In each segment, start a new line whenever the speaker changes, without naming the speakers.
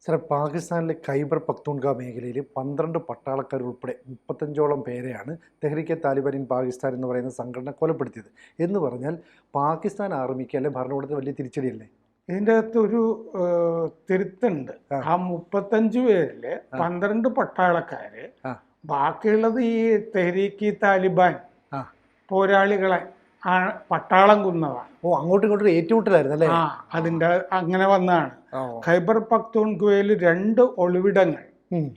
സാറേ, പാകിസ്ഥാനിലെ ഖൈബർ പക്തൂൺഖ മേഖലയിൽ 12 പട്ടാളക്കാരുൾപ്പെടെ 35ഓളം പേരെയാണ് തെഹ്രീക്കെ താലിബാൻ ഇൻ പാകിസ്ഥാൻ എന്ന് പറയുന്ന സംഘടന കൊലപ്പെടുത്തിയത്. എന്ന് പറഞ്ഞാൽ പാകിസ്ഥാൻ ആർമിക്ക് അല്ലെ ഭരണകൂടത്തിന് വലിയ തിരിച്ചടിയല്ലേ?
ഇതിൻ്റെ അകത്തൊരു തിരുത്തുണ്ട്. ആ 35 പേരില് 12 പട്ടാളക്കാര്, ബാക്കിയുള്ളത് ഈ തെഹ്രീക്ക് താലിബാൻ പോരാളികളെ പട്ടാളം കുന്നതാണ്.
അങ്ങോട്ടും ഇങ്ങോട്ടും ഏറ്റുമുട്ടലായിരുന്നു അല്ലേ?
അതിന്റെ അങ്ങനെ വന്നതാണ്. ഖൈബർ പക്തൂൺഖ്വയിൽ 2 ഒളിവിടങ്ങൾ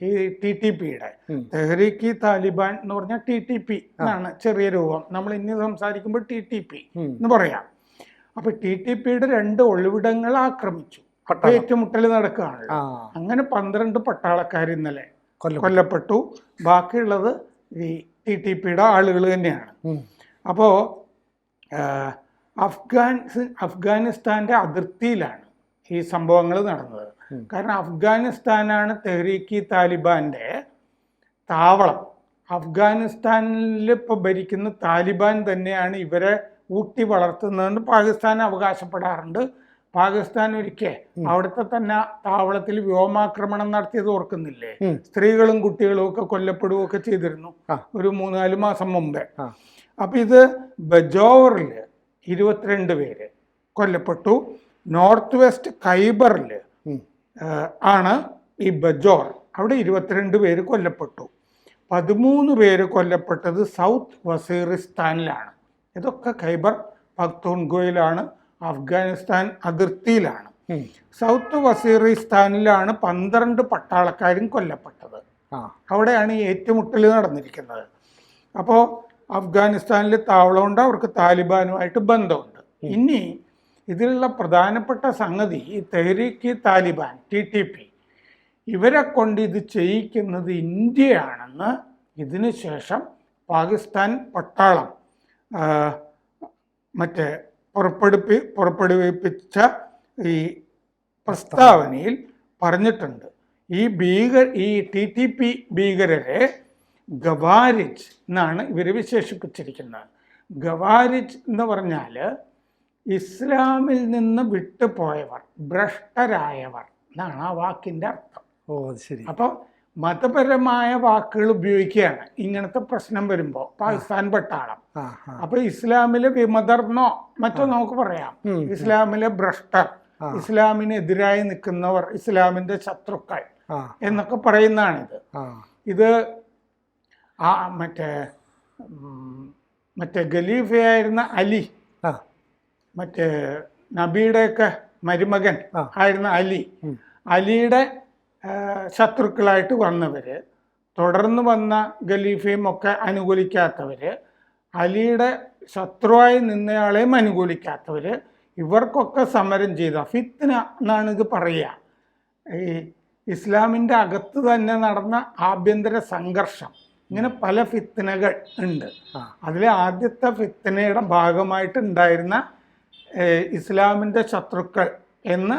ഈ TTPയുടെ തെഹ്രീക്ക് താലിബാൻ എന്ന് പറഞ്ഞാൽ TTP എന്നാണ് ചെറിയ രൂപം. നമ്മൾ ഇനി സംസാരിക്കുമ്പോൾ TTP എന്ന് പറയാം. അപ്പൊ TTPയുടെ 2 ഒളിവിടങ്ങൾ ആക്രമിച്ചു. ഏറ്റുമുട്ടൽ നടക്കുകയാണ്. അങ്ങനെ 12 പട്ടാളക്കാർ ഇന്നലെ കൊല്ലപ്പെട്ടു. ബാക്കിയുള്ളത് ഈ TTPയുടെ ആളുകൾ തന്നെയാണ്. അപ്പോ അഫ്ഗാനിസ്ഥാന്റെ അതിർത്തിയിലാണ് ഈ സംഭവങ്ങൾ നടന്നത്. കാരണം അഫ്ഗാനിസ്ഥാനാണ് തെഹ്രീക്ക് താലിബാന്റെ താവളം. അഫ്ഗാനിസ്ഥാനിൽ ഇപ്പോൾ ഭരിക്കുന്ന താലിബാൻ തന്നെയാണ് ഇവരെ ഊട്ടി വളർത്തുന്നതെന്ന് പാകിസ്ഥാൻ അവകാശപ്പെടാറുണ്ട്. പാകിസ്ഥാൻ ഒരിക്കൽ അവിടുത്തെ തന്നെ താവളത്തിൽ വ്യോമാക്രമണം നടത്തിയത് ഓർക്കുന്നില്ലേ? സ്ത്രീകളും കുട്ടികളും ഒക്കെ കൊല്ലപ്പെടുകയൊക്കെ ചെയ്തിരുന്നു ഒരു 3-4 മാസം മുമ്പേ. അപ്പൊ ഇത് ബജോറിൽ 22 പേര് കൊല്ലപ്പെട്ടു. നോർത്ത് വെസ്റ്റ് ഖൈബറിൽ ആണ് ഈ ബജോർ, അവിടെ 22 പേര് കൊല്ലപ്പെട്ടു. 13 പേര് കൊല്ലപ്പെട്ടത് സൗത്ത് വസീറിസ്ഥാനിലാണ്. ഇതൊക്കെ ഖൈബർ പക്തൂൺഖ്വയിലാണ്, അഫ്ഗാനിസ്ഥാൻ അതിർത്തിയിലാണ്. സൗത്ത് വസീറിസ്ഥാനിലാണ് 12 പട്ടാളക്കാരും കൊല്ലപ്പെട്ടത്. അവിടെയാണ് ഈ ഏറ്റുമുട്ടൽ നടന്നിരിക്കുന്നത്. അപ്പോൾ അഫ്ഗാനിസ്ഥാനിൽ താവളമുണ്ട്, അവർക്ക് താലിബാനുമായിട്ട് ബന്ധമുണ്ട്. ഇനി ഇതിലുള്ള പ്രധാനപ്പെട്ട സംഗതി ഈ തെഹ്രീക്ക് താലിബാൻ TTP ഇവരെ കൊണ്ട് ഇത് ചെയ്യിക്കുന്നത് ഇന്ത്യയാണെന്ന് ഇതിനു ശേഷം പാകിസ്ഥാൻ പട്ടാളം പുറപ്പെടുവിപ്പിച്ച ഈ പ്രസ്താവനയിൽ പറഞ്ഞിട്ടുണ്ട്. ഈ TTP ഭീകരരെ ഖവാരിജ് എന്നാണ് ഇവർ വിശേഷിപ്പിച്ചിരിക്കുന്നത്. ഖവാരിജ് എന്ന് പറഞ്ഞാൽ ഇസ്ലാമിൽ നിന്ന് വിട്ടുപോയവർ, ഭ്രഷ്ടരായവർ എന്നാണ് ആ വാക്കിൻ്റെ അർത്ഥം.
ശരി.
അപ്പോൾ മതപരമായ വാക്കുകൾ ഉപയോഗിക്കുകയാണ് ഇങ്ങനത്തെ പ്രശ്നം വരുമ്പോൾ പാകിസ്ഥാൻ പട്ടാളം. അപ്പൊ ഇസ്ലാമിലെ വിമതർന്നോ മറ്റോ നമുക്ക് പറയാം. ഇസ്ലാമിലെ ഭ്രഷ്ടർ, ഇസ്ലാമിനെതിരായി നിൽക്കുന്നവർ, ഇസ്ലാമിന്റെ ശത്രുക്കൾ എന്നൊക്കെ പറയുന്നതാണിത്. ഇത് മറ്റേ ഖലീഫയായിരുന്ന അലി, മറ്റേ നബിയുടെയൊക്കെ മരുമകൻ ആയിരുന്ന അലിയുടെ ശത്രുക്കളായിട്ട് വന്നവര്, തുടർന്ന് വന്ന ഖലീഫയും ഒക്കെ അനുകൂലിക്കാത്തവര്, അലിയുടെ ശത്രുവായി നിന്നയാളെയും അനുകൂലിക്കാത്തവര്, ഇവർക്കൊക്കെ സമരം ചെയ്ത ഫിത്ന എന്നാണ് ഇത് പറയുക. ഈ ഇസ്ലാമിൻ്റെ അകത്ത് തന്നെ നടന്ന ആഭ്യന്തര സംഘർഷം, ഇങ്ങനെ പല ഫിത്നകൾ ഉണ്ട്. അതിലെ ആദ്യത്തെ ഫിത്നയുടെ ഭാഗമായിട്ടുണ്ടായിരുന്ന ഇസ്ലാമിൻ്റെ ശത്രുക്കൾ എന്ന്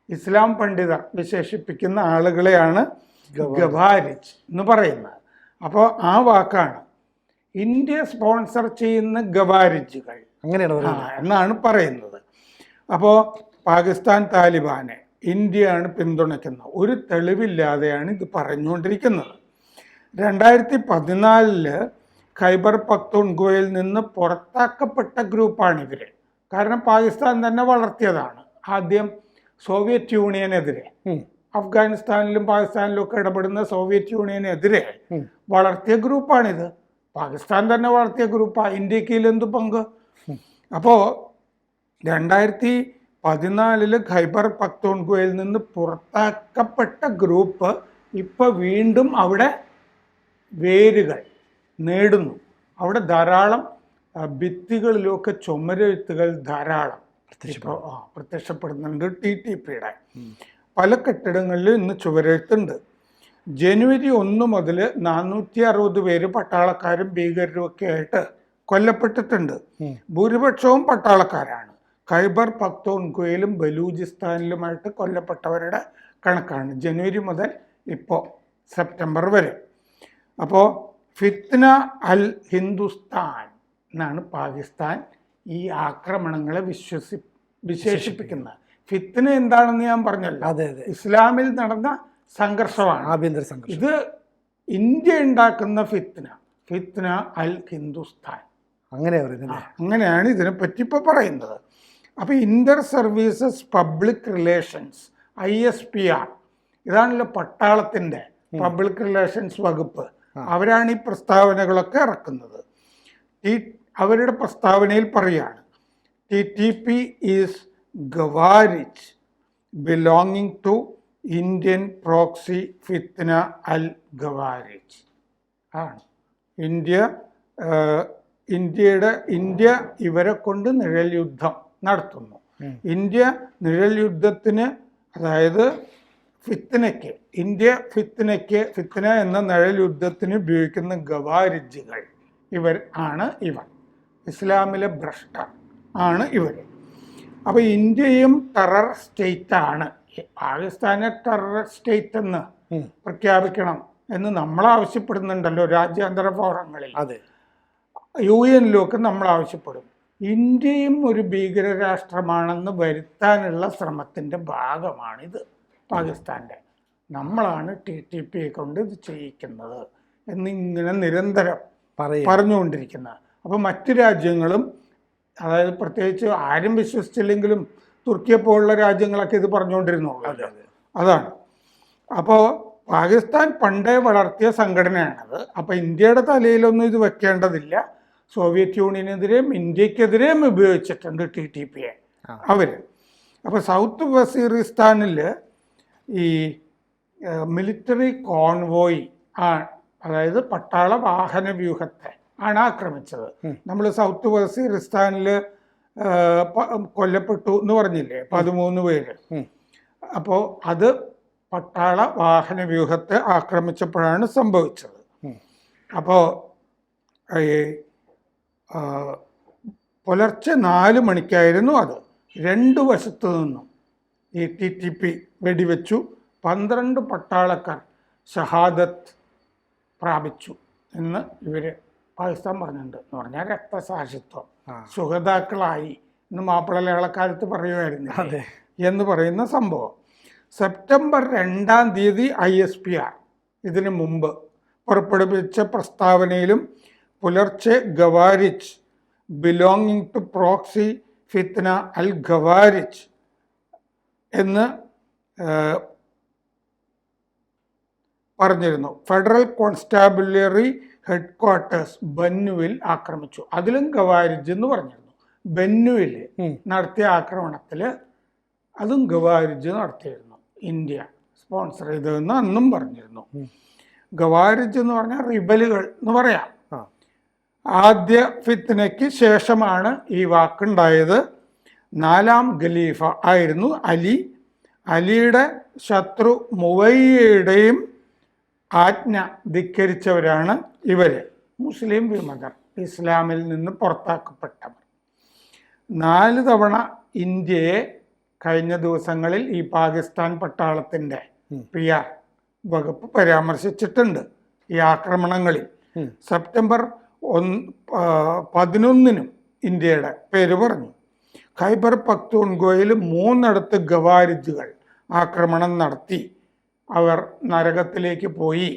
ഇസ്ലാം പണ്ഡിതർ വിശേഷിപ്പിക്കുന്ന ആളുകളെയാണ് ഖവാരിജ് എന്ന് പറയുന്നത്. അപ്പോൾ ആ വാക്കാണ് ഇന്ത്യ സ്പോൺസർ ചെയ്യുന്ന ഖവാരിജുകൾ എന്നാണ് പറയുന്നത്. അപ്പോൾ പാകിസ്ഥാൻ താലിബാനെ ഇന്ത്യയാണ് പിന്തുണയ്ക്കുന്നത്. ഒരു തെളിവില്ലാതെയാണ് ഇത് പറഞ്ഞുകൊണ്ടിരിക്കുന്നത്. 2014 ഖൈബർ പക്തൂൺഖ്വയിൽ നിന്ന് പുറത്താക്കപ്പെട്ട ഗ്രൂപ്പാണിവർ. കാരണം പാകിസ്ഥാൻ തന്നെ വളർത്തിയതാണ്. ആദ്യം സോവിയറ്റ് യൂണിയനെതിരെ, അഫ്ഗാനിസ്ഥാനിലും പാകിസ്ഥാനിലും ഒക്കെ ഇടപെടുന്ന സോവിയറ്റ് യൂണിയനെതിരെ വളർത്തിയ ഗ്രൂപ്പാണിത്. പാകിസ്ഥാൻ തന്നെ വളർത്തിയ ഗ്രൂപ്പാണ്. ഇന്ത്യക്ക് എന്തു പങ്ക്? അപ്പോൾ 2014 ഖൈബർ പക്തൂൺഖ്വയിൽ നിന്ന് പുറത്താക്കപ്പെട്ട ഗ്രൂപ്പ് ഇപ്പൊ വീണ്ടും അവിടെ വേരുകൾ നേടുന്നു. അവിടെ ധാരാളം ഭിത്തികളിലൊക്കെ ചുമരെഴുത്തുകൾ ധാരാളം പ്രത്യക്ഷപ്പെടുന്നുണ്ട്. TTPയുടെ പല കെട്ടിടങ്ങളിലും ഇന്ന് ചുവരെഴുത്തുണ്ട്. ജനുവരി 1 മുതൽ 460 പേര് പട്ടാളക്കാരും ഭീകരരും ഒക്കെ ആയിട്ട് കൊല്ലപ്പെട്ടിട്ടുണ്ട്. ഭൂരിപക്ഷവും പട്ടാളക്കാരാണ്. ഖൈബർ പക്തൂൺഖ്വയിലും ബലൂചിസ്ഥാനിലുമായിട്ട് കൊല്ലപ്പെട്ടവരുടെ കണക്കാണ് ജനുവരി മുതൽ ഇപ്പോൾ സെപ്റ്റംബർ വരെ. അപ്പോൾ ഫിത്ന അൽ ഹിന്ദുസ്ഥാൻ എന്നാണ് പാകിസ്ഥാൻ ഈ ആക്രമണങ്ങളെ വിശേഷിപ്പിക്കുന്നത്. ഫിത്ന എന്താണെന്ന് ഞാൻ പറഞ്ഞല്ലോ.
അതെ അതെ,
ഇസ്ലാമിൽ നടന്ന സംഘർഷമാണ്
ആഭ്യന്തര സംഘർഷം.
ഇത്. ഇന്ത്യ ഉണ്ടാക്കുന്ന ഫിത്ന അൽ ഹിന്ദുസ്ഥാൻ,
അങ്ങനെ പറയുന്നത്.
അങ്ങനെയാണ് ഇതിനെപ്പറ്റി ഇപ്പോൾ പറയുന്നത്. അപ്പോൾ Inter services public relations ISPR, ഇതാണല്ലോ പട്ടാളത്തിൻ്റെ പബ്ലിക് റിലേഷൻസ് വകുപ്പ്. അവരാണ് ഈ പ്രസ്താവനകളൊക്കെ ഇറക്കുന്നത്. അവരുടെ പ്രസ്താവനയിൽ പറയാണ്, TTP ഈസ് ഗവാരിച്ച് ബിലോങ്ങിങ് ടു ഇന്ത്യൻ പ്രോക്സി ഫിത്ന അൽ ഗവാരിച്ച് ആണ്. ഇന്ത്യ ഇവരെ കൊണ്ട് നിഴൽ യുദ്ധം നടത്തുന്നു. ഇന്ത്യ നിഴൽ യുദ്ധത്തിന്, അതായത് ഫിത്ന എന്ന നിഴൽ യുദ്ധത്തിന് ഉപയോഗിക്കുന്ന ഗവാരിജുകൾ ഇവർ. ഇസ്ലാമിലെ ഭ്രഷ്ടർ ആണ് ഇവർ. അപ്പോൾ ഇന്ത്യയും ടെറർ സ്റ്റേറ്റ് ആണ്. പാകിസ്ഥാനെ ടെറർ സ്റ്റേറ്റ് എന്ന് പ്രഖ്യാപിക്കണം എന്ന് നമ്മൾ ആവശ്യപ്പെടുന്നുണ്ടല്ലോ രാജ്യാന്തര ഫോറങ്ങളിൽ.
അതെ,
UN-ലൊക്കെ നമ്മൾ ആവശ്യപ്പെടും. ഇന്ത്യയും ഒരു ഭീകര രാഷ്ട്രമാണെന്ന് വരുത്താനുള്ള ശ്രമത്തിൻ്റെ ഭാഗമാണിത് പാകിസ്ഥാൻ്റെ. നമ്മളാണ് TTP കൊണ്ട് ഇത് ചെയ്യിക്കുന്നത് എന്നിങ്ങനെ നിരന്തരം പറഞ്ഞുകൊണ്ടിരിക്കുന്നത്. അപ്പോൾ മറ്റു രാജ്യങ്ങളും, അതായത് പ്രത്യേകിച്ച് ആരും വിശ്വസിച്ചില്ലെങ്കിലും തുർക്കിയെ പോലുള്ള രാജ്യങ്ങളൊക്കെ ഇത് പറഞ്ഞുകൊണ്ടിരുന്നുള്ളൂ. അതാണ്. അപ്പോൾ പാകിസ്ഥാൻ പണ്ടേ വളർത്തിയ സംഘടനയാണത്. അപ്പോൾ ഇന്ത്യയുടെ തലയിലൊന്നും ഇത് വെക്കേണ്ടതില്ല. സോവിയറ്റ് യൂണിയനെതിരെയും ഇന്ത്യക്കെതിരെയും ഉപയോഗിച്ചിട്ടുണ്ട് TTP-യെ അവർ. അപ്പോൾ സൗത്ത് വസീറിസ്ഥാനിൽ ഈ മിലിറ്ററി കോൺവോയ് അതായത് പട്ടാള വാഹന വ്യൂഹത്തെ ആണ് ആക്രമിച്ചത്. നമ്മൾ സൗത്ത് വസീറിസ്ഥാനിൽ കൊല്ലപ്പെട്ടു എന്ന് പറഞ്ഞില്ലേ 13 പേര്. അപ്പോൾ അത് പട്ടാള വാഹന വ്യൂഹത്തെ ആക്രമിച്ചപ്പോഴാണ് സംഭവിച്ചത്. അപ്പോൾ പുലർച്ചെ 4 മണിക്കായിരുന്നു അത്. 2 വശത്തു നിന്നും ഈ TTP വെടിവെച്ചു. 12 പട്ടാളക്കാർ ഷഹാദത്ത് പ്രാപിച്ചു എന്ന് ഇവർ പാകിസ്ഥാൻ പറഞ്ഞിട്ടുണ്ട്. എന്ന് പറഞ്ഞാൽ രക്തസാക്ഷിത്വം, സുഹൃതാക്കളായി എന്ന് മാപ്പിള ലഹളക്കാലത്ത് പറയുമായിരുന്നു എന്ന് പറയുന്ന സംഭവം. സെപ്റ്റംബർ 2-ാം തീയതി ISPR ഇതിനു മുമ്പ് പുറപ്പെടുവിച്ച പ്രസ്താവനയിലും പുലർച്ചെ ഗവാരിച്ച് ബിലോങ്ങിങ് ടു പ്രോക്സി ഫിത്ന അൽ ഗവാരിച്ച് എന്ന് പറഞ്ഞിരുന്നു. ഫെഡറൽ കോൺസ്റ്റാബുലറി ഹെഡ്ക്വാർട്ടേഴ്സ് ബന്നുവിൽ ആക്രമിച്ചു. അതിലും ഗവാരിജ് എന്ന് പറഞ്ഞിരുന്നു. ബന്നുവിൽ നടത്തിയ ആക്രമണത്തിൽ അതും ഗവാരിജ് നടത്തിയിരുന്നു. ഇന്ത്യ സ്പോൺസർ ചെയ്തതെന്ന് അന്നും പറഞ്ഞിരുന്നു. ഗവാരിജ് എന്ന് പറഞ്ഞാൽ റിബലുകൾ എന്ന് പറയാം. ആദ്യ ഫിത്നയ്ക്ക് ശേഷമാണ് ഈ വാക്കുണ്ടായത്. 4-ാം ഖലീഫ ആയിരുന്നു അലി. അലിയുടെ ശത്രു മുവയ്യയുടെയും ആജ്ഞ ധിക്കരിച്ചവരാണ് ഇവർ. മുസ്ലിം വിമതർ, ഇസ്ലാമിൽ നിന്ന് പുറത്താക്കപ്പെട്ടവർ. 4 തവണ ഇന്ത്യയെ കഴിഞ്ഞ ദിവസങ്ങളിൽ ഈ പാകിസ്ഥാൻ പട്ടാളത്തിൻ്റെ PR വകുപ്പ് പരാമർശിച്ചിട്ടുണ്ട് ഈ ആക്രമണങ്ങളിൽ. സെപ്റ്റംബർ 11-നും ഇന്ത്യയുടെ പേര് പറഞ്ഞു. ഖൈബർ പക്തൂൺഖ്വയിൽ 3 ഗവാരിജുകൾ ആക്രമണം നടത്തി. അവർ നരകത്തിലേക്ക് പോയി,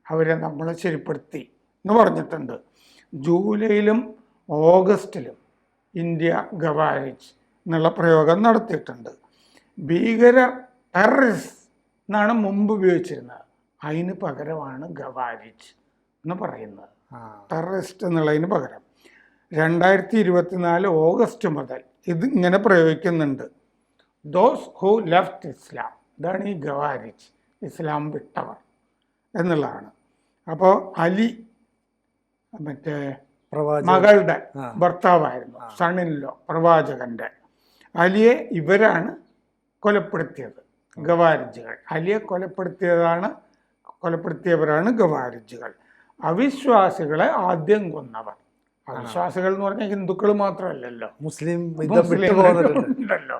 അവരെ നമ്മൾ ശരിപ്പെടുത്തി എന്ന് പറഞ്ഞിട്ടുണ്ട്. ജൂലൈയിലും ഓഗസ്റ്റിലും ഇന്ത്യ ഗവാരിജ് എന്നുള്ള പ്രയോഗം നടത്തിയിട്ടുണ്ട്. ഭീകര ടെററിസ്റ്റ് എന്നാണ് മുമ്പ് ഉപയോഗിച്ചിരുന്നത്. അതിന് പകരമാണ് ഗവാരിജ് എന്ന് പറയുന്നത്. ടെററിസ്റ്റ് എന്നുള്ളതിന് പകരം 2024 ഓഗസ്റ്റ് മുതൽ ഇത് ഇങ്ങനെ പ്രയോഗിക്കുന്നുണ്ട്. ദോസ് ഹു ലെഫ്റ്റ് ഇസ്ലാം, ഇതാണ് ഈ ഗവാരിജ്, ഇസ്ലാം വിട്ടവർ എന്നുള്ളതാണ്. അപ്പോൾ അലി മറ്റേ മകളുടെ ഭർത്താവായിരുന്നു, സണിൻലോ പ്രവാചകന്റെ. അലിയെ ഇവരാണ് കൊലപ്പെടുത്തിയത്, ഗവാരിജുകൾ. അലിയെ കൊലപ്പെടുത്തിയവരാണ് ഗവാരിജുകൾ. അവിശ്വാസികളെ ആദ്യം കൊന്നവർ. അവിശ്വാസികൾ എന്ന് പറഞ്ഞാൽ ഹിന്ദുക്കൾ മാത്രമല്ലല്ലോ, മുസ്ലിംണ്ടല്ലോ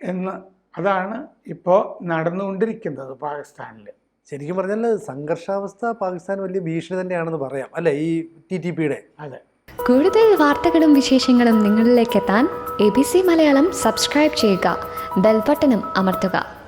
എന്ന്. അതാണ് ഇപ്പോൾ നടന്നുകൊണ്ടിരിക്കുന്നത് പാകിസ്ഥാനിൽ.
ശരിക്കും പറഞ്ഞാൽ സംഘർഷാവസ്ഥ പാകിസ്ഥാൻ വലിയ ഭീഷണി തന്നെയാണെന്ന് പറയാം അല്ലേ ഈ TTP-യുടെ?
അതെ.
കൂടുതൽ വാർത്തകളും വിശേഷങ്ങളും നിങ്ങളിലേക്ക് എത്താൻ ABC മലയാളം സബ്സ്ക്രൈബ് ചെയ്യുക. ബെൽബട്ടനും അമർത്തുക.